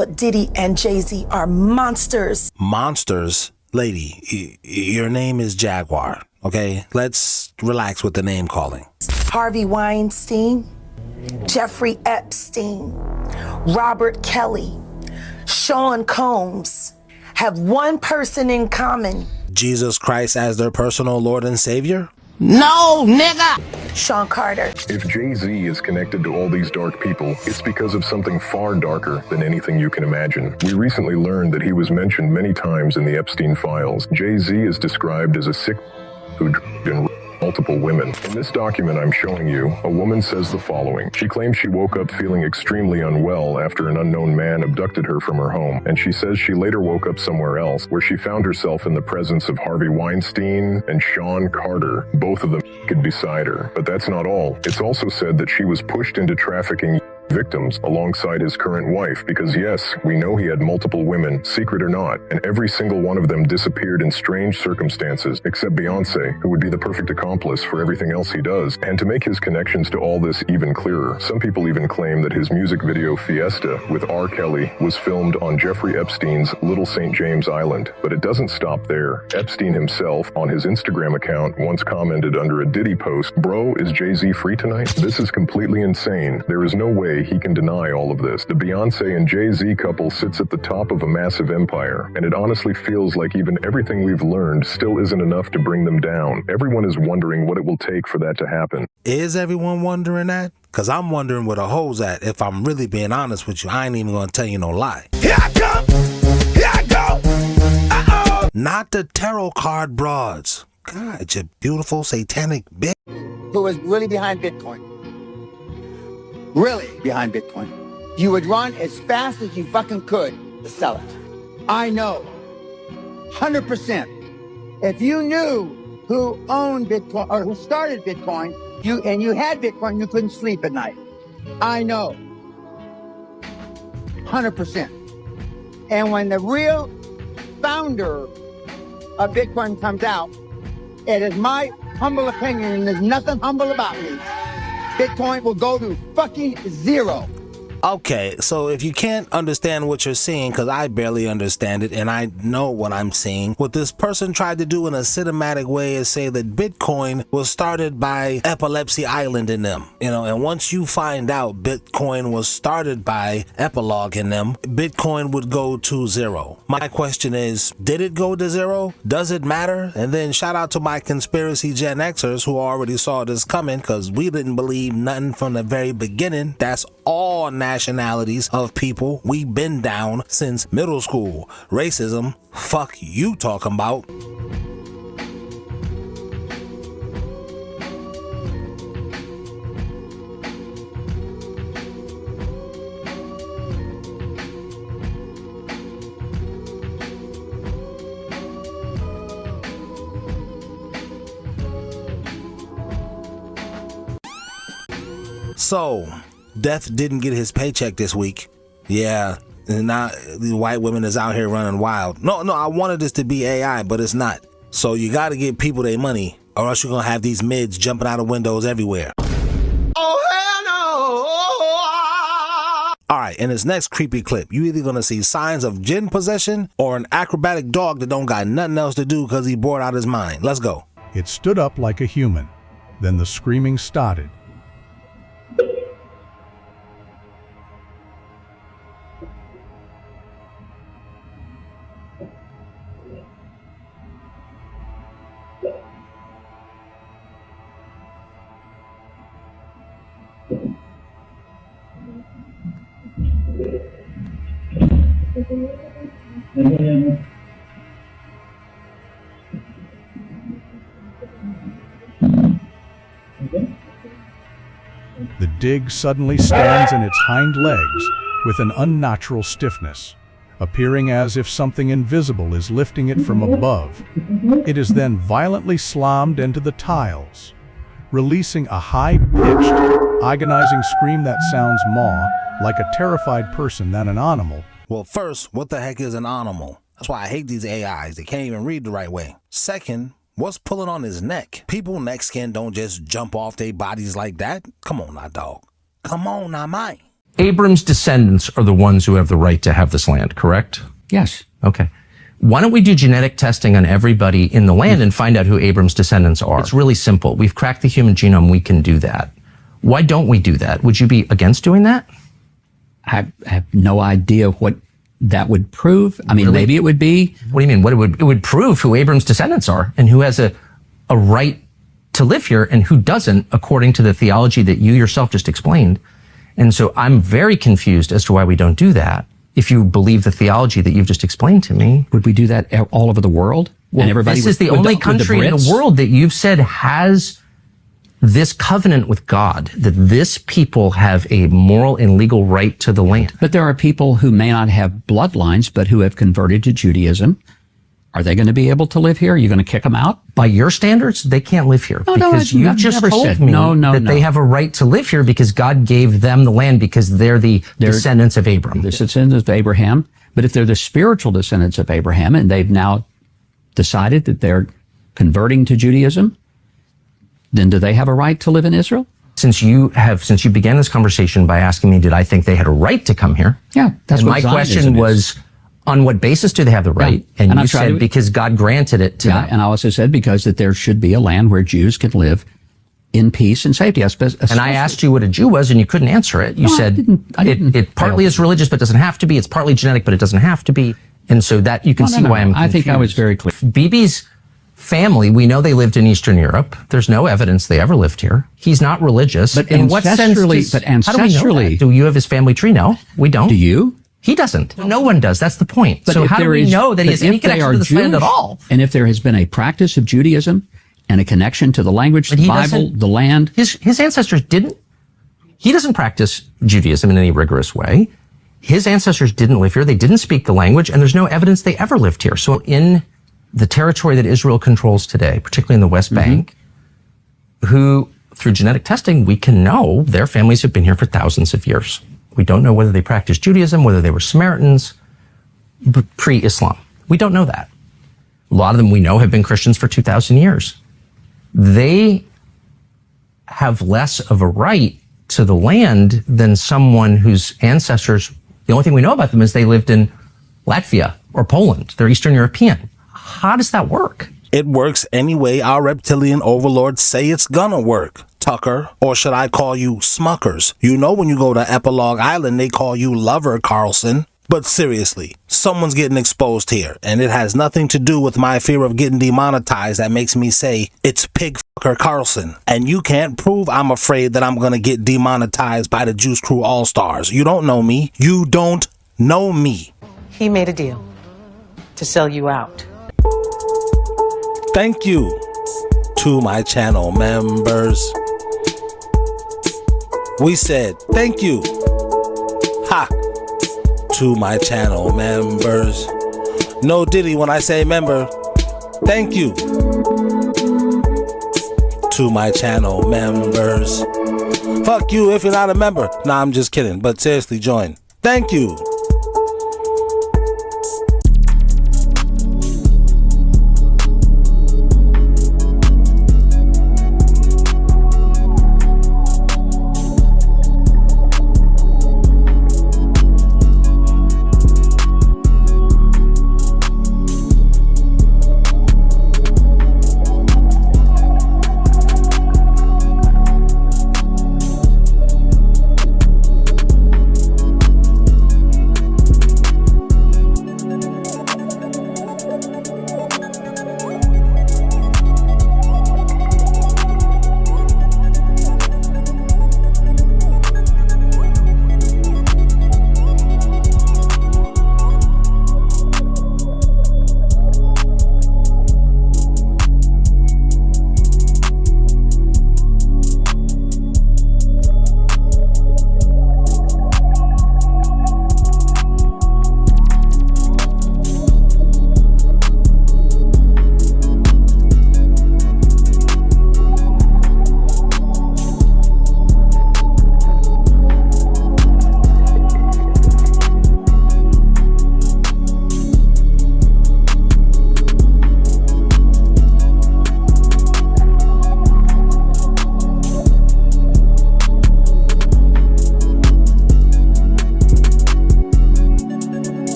but Diddy and Jay-Z are monsters. Monsters? Lady, your name is Jaguar, okay? Let's relax with the name calling. Harvey Weinstein, Jeffrey Epstein, Robert Kelly, Sean Combs have one person in common. Jesus Christ as their personal Lord and Savior? No, nigga! Sean Carter. If Jay-Z is connected to all these dark people, it's because of something far darker than anything you can imagine. We recently learned that he was mentioned many times in the Epstein files. Jay-Z is described as a sick who and multiple women. In this document I'm showing you, a woman says the following. She claims she woke up feeling extremely unwell after an unknown man abducted her from her home, and she says she later woke up somewhere else where she found herself in the presence of Harvey Weinstein and Sean Carter, both of them beside her. But that's not all. It's also said that she was pushed into trafficking victims alongside his current wife because yes, we know he had multiple women, secret or not, and every single one of them disappeared in strange circumstances, except Beyonce, who would be the perfect accomplice for everything else he does. And to make his connections to all this even clearer, some people even claim that his music video Fiesta with R. Kelly was filmed on Jeffrey Epstein's Little St. James Island. But it doesn't stop there. Epstein himself, on his Instagram account, once commented under a Diddy post, "Bro, is Jay-Z free tonight?" This is completely insane. There is no way he can deny all of this. The Beyonce and Jay-Z couple sits at the top of a massive empire, and it honestly feels like even everything we've learned still isn't enough to bring them down. Everyone is wondering what it will take for that to happen. Is everyone wondering that? Because I'm wondering where the hoes at. If I'm really being honest with you, I ain't even gonna tell you no lie. Here I come! Here I go! Uh-oh! Not the tarot card broads. God, you beautiful satanic bitch. Who was really behind Bitcoin. Really behind Bitcoin. You would run as fast as you fucking could to sell it. I know. 100%. If you knew who owned Bitcoin or who started Bitcoin, you had Bitcoin, you couldn't sleep at night. I know. 100%. And when the real founder of Bitcoin comes out, it is my humble opinion, and there's nothing humble about me, Bitcoin will go to fucking zero. Okay, so if you can't understand what you're seeing, because I barely understand it and I know what I'm seeing, what this person tried to do in a cinematic way is say that Bitcoin was started by Epilepsy Island in them, and once you find out Bitcoin was started by Epilogue in them, Bitcoin would go to zero. My question is, did it go to zero? Does it matter? And then shout out to my conspiracy Gen Xers who already saw this coming, because we didn't believe nothing from the very beginning. That's all nationalities of people. We've been down since middle school. Racism, fuck you talking about. So, Death didn't get his paycheck this week. Yeah, and now the white women is out here running wild. No, I wanted this to be AI, but it's not. So you got to give people their money, or else you're going to have these mids jumping out of windows everywhere. Oh, hell no! All right, in this next creepy clip, you either going to see signs of jinn possession or an acrobatic dog that don't got nothing else to do because he bored out his mind. Let's go. It stood up like a human. Then the screaming started. The dig suddenly stands in its hind legs with an unnatural stiffness, appearing as if something invisible is lifting it from above. It is then violently slammed into the tiles, releasing a high-pitched, agonizing scream that sounds more like a terrified person than an animal. Well, first, what the heck is an animal? That's why I hate these AIs. They can't even read the right way. Second, what's pulling on his neck? People neck skin don't just jump off their bodies like that. Come on now, dog. Come on now, mine. Abram's descendants are the ones who have the right to have this land, correct? Yes. Okay. Why don't we do genetic testing on everybody in the land and find out who Abram's descendants are? It's really simple. We've cracked the human genome. We can do that. Why don't we do that? Would you be against doing that? I have no idea what that would prove. I mean, Really? maybe it would be. What do you mean? It would prove who Abram's descendants are and who has a right to live here and who doesn't, according to the theology that you yourself just explained. And so I'm very confused as to why we don't do that. If you believe the theology that you've just explained to me. Would we do that all over the world? Well, and everybody this is the only country in the world that you've said has this covenant with God, that this people have a moral and legal right to the land. But there are people who may not have bloodlines, but who have converted to Judaism. Are they going to be able to live here? Are you going to kick them out? By your standards, they can't live here. No, because no, you I've just never told said- me no, they have a right to live here because God gave them the land because they're the descendants of Abram. The descendants of Abraham. But if they're the spiritual descendants of Abraham and they've now decided that they're converting to Judaism, then do they have a right to live in Israel? Since you began this conversation by asking me, did I think they had a right to come here? Yeah, that's and what my question Zionism is. was, on what basis do they have the right? Yeah. And And you I've tried said to- because God granted it to Yeah, them. and I also said because that there should be a land where Jews can live in peace and safety. And I asked you what a Jew was, and you couldn't answer it. You No, I said didn't it partly is religious, but doesn't have to be. It's partly genetic, but it doesn't have to be. And so that you can see why I'm confused. I think I was very clear. BB's family, we know they lived in Eastern Europe. There's no evidence they ever lived here. He's not religious. But in what sense? ancestrally- but How do we know ancestrally- that? Do you have his family tree? No, we don't. Do you? He doesn't. No one does. That's the point. But so if how do there we is- know that he but has any if they connection are to this land at Jewish, all? And if there has been a practice of Judaism and a connection to the language, But the he Bible, doesn't- the land. His ancestors didn't. He doesn't practice Judaism in any rigorous way. His ancestors didn't live here. They didn't speak the language, and there's no evidence they ever lived here. So in the territory that Israel controls today, particularly in the West Bank, who, through genetic testing, we can know their families have been here for thousands of years. We don't know whether they practiced Judaism, whether they were Samaritans, pre-Islam. We don't know that. A lot of them we know have been Christians for 2,000 years. They have less of a right to the land than someone whose ancestors, the only thing we know about them is they lived in Latvia or Poland. They're Eastern European. How does that work? It works any way our reptilian overlords say it's gonna work. Tucker, or should I call you Smuckers? You know when you go to Epilogue Island, they call you Lover Carlson. But seriously, someone's getting exposed here, and it has nothing to do with my fear of getting demonetized that makes me say it's Pig Fucker Carlson. And you can't prove I'm afraid that I'm gonna get demonetized by the Juice Crew All-Stars. You don't know me. You don't know me. He made a deal to sell you out. Thank you to my channel members. We said thank you. Ha! To my channel members. No diddy when I say member. Thank you. To my channel members. Fuck you if you're not a member. Nah, I'm just kidding. But seriously, join. Thank you.